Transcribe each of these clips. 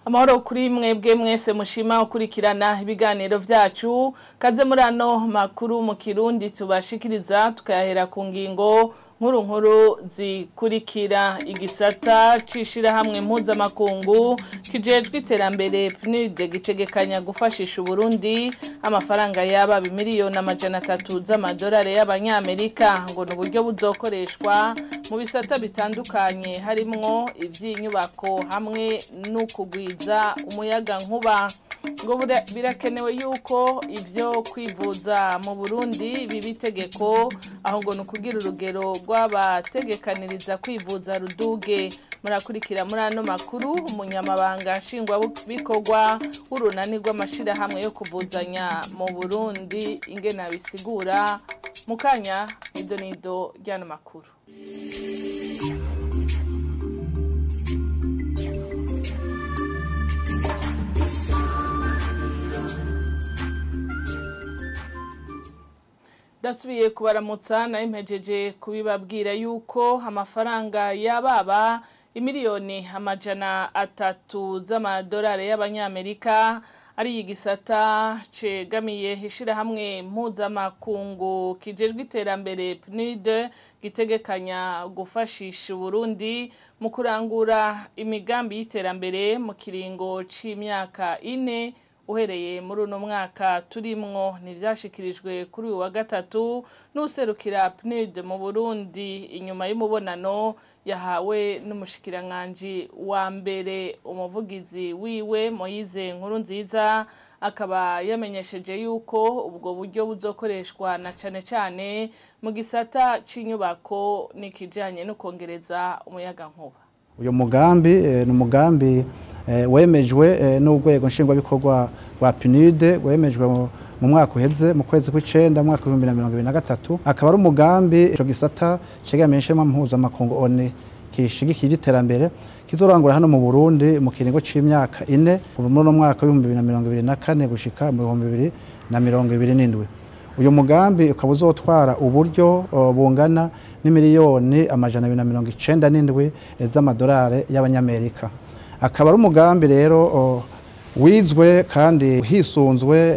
Amahoro kuri mwebwe mwese mushima ukurikirana ibiganiro vyacu kaze murano makuru mu Kirundi tubashikiriza tukayahera ku ngingo nkuru zikurikira igisata cishira hamwe mpuzamakungu kijejwe iterambere PNUD gitegekanya gufashisha Burundi amafaranga yaba miliyoni 300 z'amadolari y'abanyamerika ngo n'uburyo buzokoreshwa mu bisata bitandukanye harimwo ivy'inyubako hamwe no kugwiza umuyaga nkuba ngo birakenewe yuko ivyo kwivuza mu Burundi bibitegeko aho ngo nukugira urugero rw'abategekaniriza kwivuza ruduge murakurikira muri ano makuru umunyamabanga nshingwa bikorwa urunani rw'amashira hamwe yo kuvuzanya mu Burundi ingena bisigura mukanya idonido ryano makuru. Dasubiye kubaramutsa na impejeje kubibabwira yuko amafaranga yababa imiliyoni 300 z'amadolari y'abanyamerika ari igisata cegamiye hishira hamwe mpuzamakungu kijejwe iterambere PNUD gitegekanya gufashisha Burundi mu kurangura imigambi y'iterambere mu kiringo c'imyaka 4 uhereye muri uno mwaka turimwo nivyashikirijwe kuri uwa gatatu n'userukira PNUD mu Burundi inyuma y'umubonano yahawe n'umushikiranganje wa mbere umuvugizi wiwe Moise Nkurunziza akaba yamenyesheje yuko ubwo buryo buzokoreshwa na cane mu gisata c'inyubako nikijanye no kongereza umuyaga nkuba. Uyo mugambi n'umugambi wemejwe n'urwego nshingwabikorwa rwa PNUD wemejwe mu mwaka uheze mu kwezi kw'icenda mu mwaka 2023 akaba ari umugambi ico gisata cegamishe mu mpuzamakungu ONU kishigikiye iterambere kizorangura hano mu Burundi mu kiringo c'imyaka 4 kuva muri no mwaka wa 2024 gushika mu 2027. Uyu mugambi ukaba uzotwara uburyo bungana n'imiliyoni 297 z'amadolari y'abanyamerika. Akaba ari umugambi rero wizwe kandi hisunzwe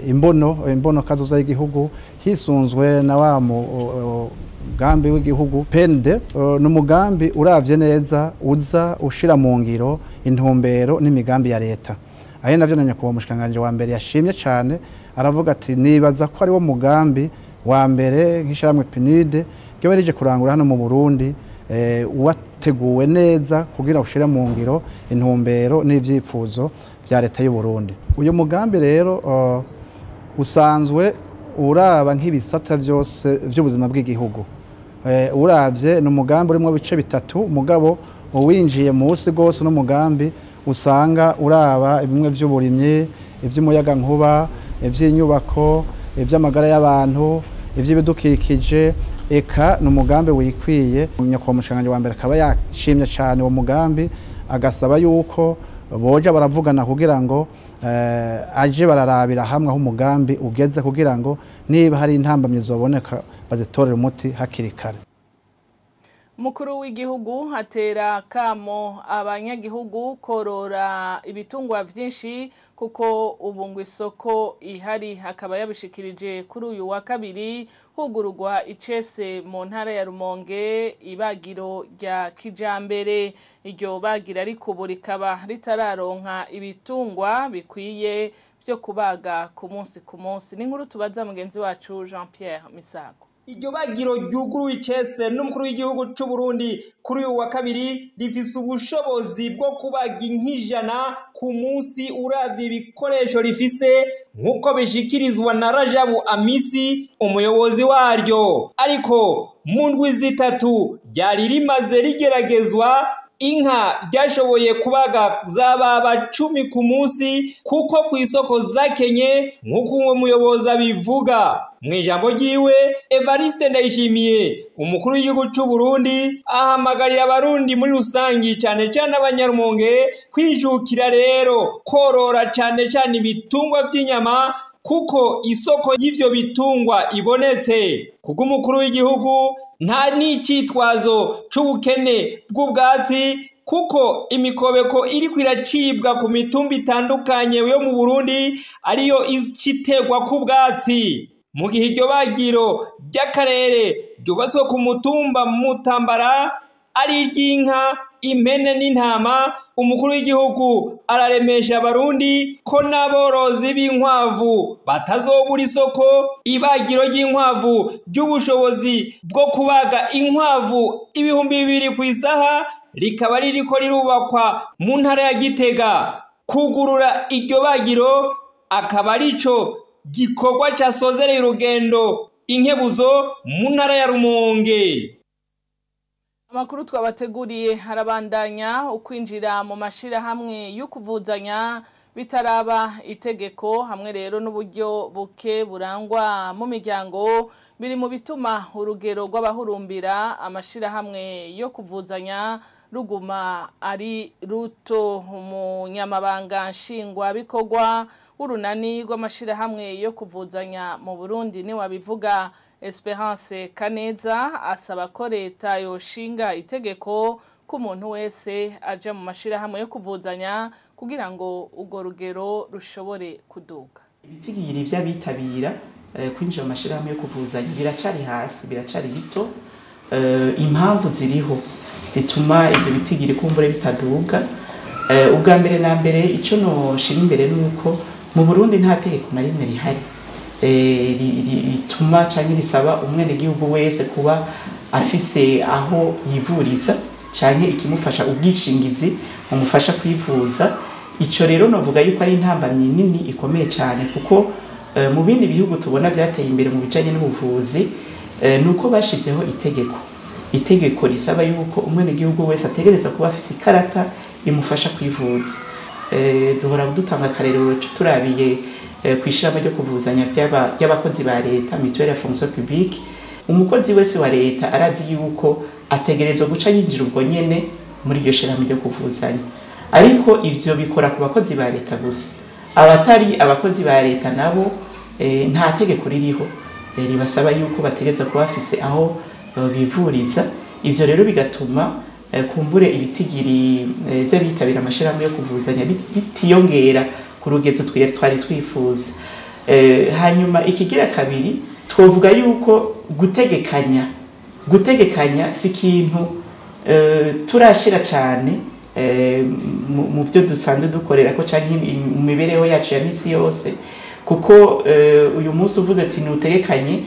imbono kazoza y'igihugu hisunzwe na wa mugambi w'igihugu PNUD n'umugambi uravye neza uza ushira mu ngiro intumbero n'imigambi ya leta. Ahe navyo nanya kuba mushikanganje wa mbere yashimye cyane aravuga ati nibaza ko ari wo mugambi wa mbere nk'isharamwe PNUD gyo rije kurangura hano mu Burundi wateguwe neza kugira ushire mu ngiro intumbero n'ivyifuzo vya leta y'u Burundi. Uyu mugambi rero usanzwe uraba nk'ibisata vyose vy'ubuzima bw'igihugu. Uravye n'umugambi urimo bice bitatu mugabo uwinjiye munsi gose n'umugambi usanga uraba bimwe vy'uburimye ivy'umuyaga nkuba ivy'inyubako ivy'amagara y'abantu ivy'ibidukikije eka n'umugambi wikwiye nyakwa mushanganje wa mbere akaba yashimye cyane uwo mugambi agasaba yuko boja baravugana kugira ngo aje bararabira hamwe aho umugambi ugeze kugira ngo niba hari intambamye zoboneka bazitorera umuti hakiri kare. Mukuru w'igihugu hatera kamo abanyagihugu korora ibitungwa vyinshi kuko ubungu isoko ihari hakaba yabishikirije kuri uyu wa kabiri hugurugwa icese mu ntara ya Rumonge ibagiro rya kijambere iryo bagira ariko burikaba ritararonka ibitungwa bikwiye byo kubaga ku munsi n'inkuru tubaza mugenzi wacu Jean Pierre Misago. Iryo bagiro ryuguru icese n'umukuru w'igihugu c'u Burundi kuri uyu wa kabiri rifise ubushobozi bwo kubaga inkijana ku munsi uravye ibikoresho rifise nkuko bishikirizwa na Rajabu Amisi umuyobozi waryo. Ariko mu ndwi zitatu ryari rimaze rigeragezwa inka ryashoboye kubaga zababa 10 ku munsi kuko ku isoko zakenye nkuko umuyobozi abivuga. Mwijambo ryiwe Evariste Ndayishimiye umukuru w'igihugu c'u Burundi ahamagarira abarundi muri rusangi cyane abanyarumonge kwijukira rero korora cyane ibitungwa by'inyama kuko isoko y'ivyo bitungwa ibonetse. Kubw'umukuru w'igihugu nta n'icitwazo c'ubukene bw'ubwatsi kuko imikobeko iriko iracibwa ku mitumba itandukanye yo mu Burundi ariyo icitegwa ku bwatsi. Mu gihe iryo bagiro ry'akarere ryubatswe ku mutumba Mutambara ari iry'inka, impene n'intama, umukuru w'igihugu araremesha abarundi ko n'aborozi b'inkwavu batazobura isoko. Ibagiro ry'inkwavu ry'ubushobozi bwo kubaga inkwavu 2,000 ku isaha rikaba ririko rirubakwa mu ntara ya Gitega. Kugurura iryo bagiro akaba arico gikorwa casozereye urugendo inkebuzo mu ntara ya Rumonge. Amakuru twabateguriye harabandanya ukwinjira mu mashirahamwe yo kuvuzanya bitaraba itegeko, hamwe rero n'uburyo buke burangwa mu miryango biri mu bituma urugero rw'abahurumbira amashirahamwe yo kuvuzanya ruguma ari ruto. Umunyamabanga nshingwabikorwa w'urunani rw'amashirahamwe yo kuvuzanya mu Burundi ni wabivuga Esperance Kaneza asaba ko leta yoshinga itegeko ko umuntu wese aje mu mashirahamwe yo kuvuzanya kugira ngo urwo rugero rushobore kuduga. Ibitigiri vy'abitabira kwinjira mu mashirahamwe yo kuvuzanya biracari hasi, biracari bito. Impamvu ziriho zituma ivyo bitigiri kumbure bitaduga. Ubwa mbere na mbere ico no shira imbere nuko mu Burundi nta tegeko na rimwe rihari rituma canke risaba umwene gihugu wese kuba afise aho yivuriza canke ikimufasha ubwishingizi umufasha kwivuza. Ico rero novuga yuko ari intambamye nini ikomeye cyane, kuko mu bindi bihugu tubona byateye imbere mu bijanye n'ubuvuzi nuko bashizeho itegeko risaba yuko umwene gihugu wese ategereza kuba afise ikarata imufasha kwivuza. Duhora dutanga akarero turabiye kwishiramo ryo kuvuzanya by'abakozi ba leta mutuelle ya fonction publique. Umukozi wese wa leta arazi yuko ategerezwa guca yinjira ubwo nyene muri iryo shiramo ryo kuvuzanya, ariko ivyo bikora ku bakozi ba leta gusa. Abatari abakozi ba leta nabo nta tegeko ririho ribasaba yuko bategereza kuba bafise aho bivuriza. Ivyo rero bigatuma kumbure ibitigiri by'abitabira amashirahamwe yo kuvuzanya bitiyongera ku rugezo twari twifuza. Hanyuma ikigira kabiri twovuga yuko gutegekanya si ikintu turashira cyane mu byo dusanzwe dukorera ko canke mu mibereho yacu ya misi yose, kuko uyu munsi uvuze ati nutegekanye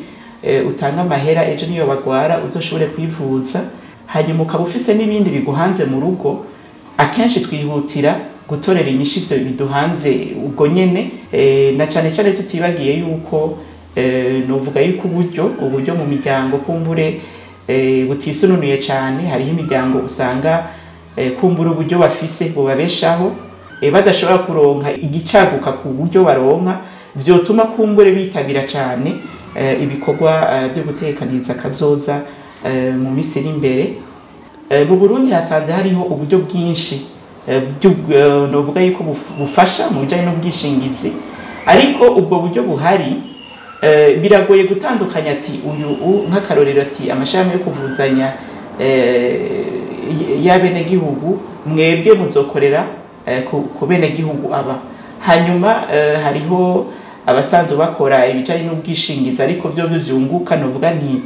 utanga amahera ejo niyo bagwara uzoshobore kwivuza, hanyuma ukaba ufise n'ibindi biguhanze mu rugo, akenshi twihutira gutorera inyishu ivyo biduhanze ubwo nyene, na cane cane tutibagiye yuko novuga yuko uburyo mu miryango kumbure butisununuye cyane. Hariho imiryango usanga kumbura uburyo bafise bubabeshaho badashobora kuronka igicaguka ku buryo baronka, vyotuma kumbure bitabira cyane ibikorwa byo gutekaniriza kazoza mu misi iri imbere. Mu Burundi hasanze hariho uburyo bwinshi novuga yuko bufasha mu bijanye n'ubwishingizi, ariko ubwo buryo buhari biragoye gutandukanya ati uyu nk'akarorero ati amashami yo kuvuzanya y'abene gihugu mwebwe muzokorera ku bene gihugu aba, hanyuma hariho abasanzwe bakora ibijanye n'ubwishingizi ariko byo vyunguka, novuga nti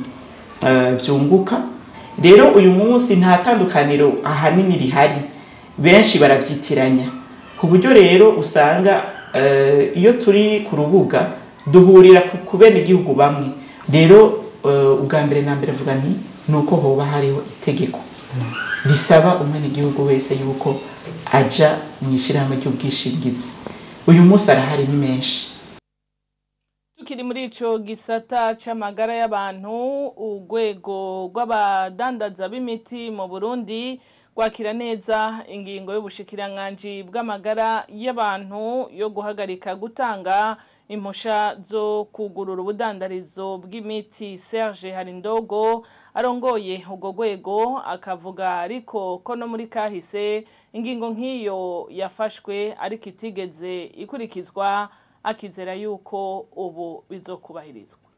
vyunguka. Rero uyu munsi nta tandukaniro ahanini rihari, benshi baravyitiranya ku buryo rero usanga iyo turi ku rubuga duhurira ku bene gihugu bamwe. Rero ubwa mbere na mbere vuga nti nuko hoba hariho itegeko risaba umwene gihugu wese yuko aja mu ishirahamwe ry'ubwishingizi. Uyu munsi arahari ni menshi. Tukiri muri ico gisata c'amagara y'abantu, urwego rw'abadandaza b'imiti mu Burundi kwakira neza ingingo y'ubushikiranganji bw'amagara y'abantu yo guhagarika gutanga impusha zo kugurura ubudandarizo bw'imiti. Serge Harindogo arongoye ubwo rwego akavuga ariko ko no muri kahise ingingo nk'iyo yafashwe ariko itigeze ikurikizwa, akizera yuko ubu bizokubahirizwa.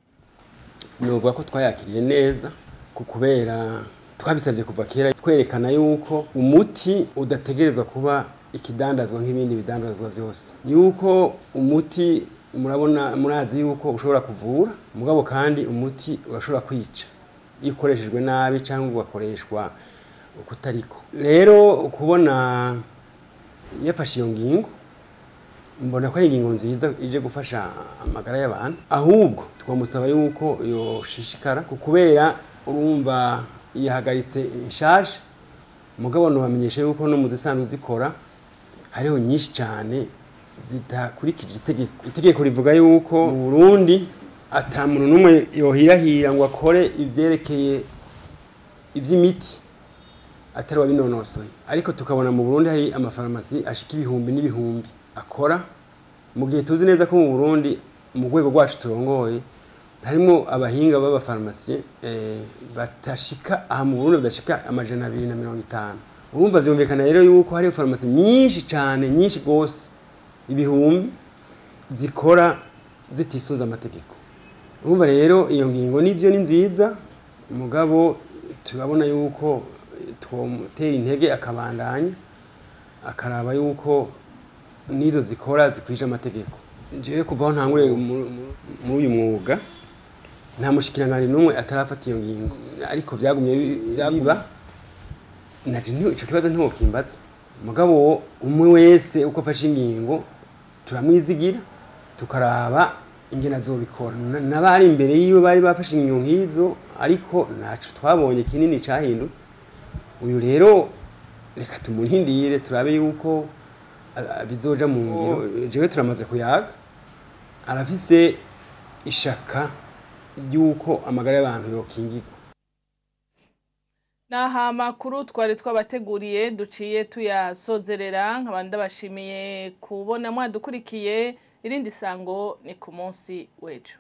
Nuvuga ko twayakiriye neza kubera twabisabye kuva kera twerekana yuko umuti udategerezwa kuba ikidandazwa nk'ibindi bidandazwa byose, yuko umuti murazi yuko ushobora kuvura mugabo kandi umuti urashobora kwica iyo ukoreshejwe nabi cyangwa ugakoreshwa kutariko. Rero kubona yafashe iyo ngingo mbona ko ari ingingo nziza ije gufasha amagara y'abantu, ahubwo twamusaba yuko yoshishikara kubera urumva yahagaritse inshaje mugabo no bamenyesha yuko no mu zisanzwe zikora hariho nyinshi cyane zitakurikije itegeko rivuga yuko mu Burundi atamuntu numwe yohirahira ngo akore ivyerekeye ivy'imiti atari wabinonosoye, ariko tukabona mu Burundi hari amafarmasi ashika ibihumbi n'ibihumbi akora, mu gihe tuzi neza ko mu Burundi mu rwego rwacu turongoye harimo abahinga b'abafarmasi batashika aha mu Burundi badashika 250. Urumva vyumvikana rero yuko hari farmasi nyinshi cyane, nyinshi gose ibihumbi zikora zitisunza amategeko. Urumva rero iyo ngingo nivyo ni nziza mugabo turabona yuko twomutera intege akabandanya akaraba yuko nizo zikora zikwije amategeko. Njewe kuvaho ntangure muri uyu mwuga nta mushikiranganje numwe atarafata iyo ngingo, ariko byagumye byabiba naje ico kibazo ntokimbaza mugabo umwe wese uko afashe ingingo turamwizigira tukaraba ingena zobikora nabari imbere yiwe bari bafashe ingingo nk'izo, ariko naco twabonye kinini cyahindutse. Uyu rero reka tumurindire turabe yuko bizoja mu ngiro. Jewe turamaze kuyaga arafise ishaka yuko amagara y'abantu yokingirwa. Naha makuru twari twabateguriye duciye tuyasozerera, nkabandi bashimiye kubona mwadukurikiye. Irindi sango ni ku munsi w'ejo.